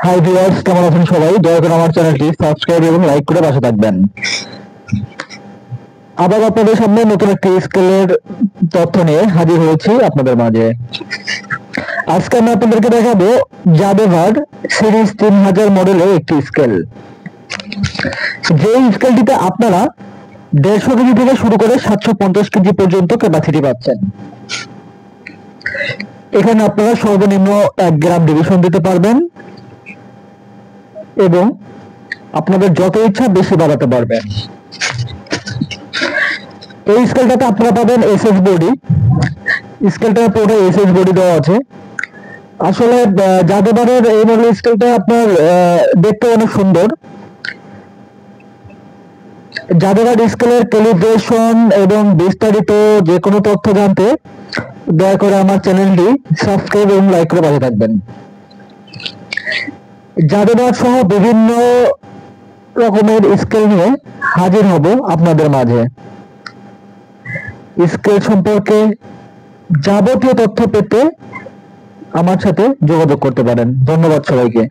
Hi viewers, কেমন আছেন সবাই? দয়া করে আমার চ্যানেলটি সাবস্ক্রাইব এবং লাইক করে পাশে থাকবেন। আবার আপনাদের সামনে নতুন একটি স্কেলের তথ্য নিয়ে হাজির হয়েছি আপনাদের মাঝে। আজকে আমি আপনাদেরকে দেখাবো জাদেভার সিরিজ 3000 মডেলের একটি স্কেল। যে স্কেলটিতে আপনারা 150 কেজি থেকে শুরু করে 750 কেজি পর্যন্ত ক্যাপাসিটি পাচ্ছেন। এখানে আপনারা সর্বনিম্ন 1 গ্রাম ডিভিশন দিতে পারবেন এবং আপনাদের যত ইচ্ছা বেশি বাড়াতে পারবেন। এই স্কেলটাতে আপনারা পাবেন এসএস বডি। স্কেলটা পুরো এসএস বডি দেওয়া আছে। আসলে জাদেভারের এই মডেল স্কেলটা আপনার দেখতে অনেক সুন্দর। জাদেভার স্কেলের ক্যালিব্রেশন এবং বিস্তারিত যে কোনো তথ্য জানতে দয়া করে আমার চ্যানেলটি সাবস্ক্রাইব এবং লাইক করে পাশে থাকবেন। জাদেভার সহ বিভিন্ন রকমের স্কেল নিয়ে হাজির হব আপনাদের মাঝে। স্কেল সম্পর্কে যাবতীয় তথ্য পেতে আমার সাথে যোগাযোগ করতে পারেন। ধন্যবাদ সবাইকে।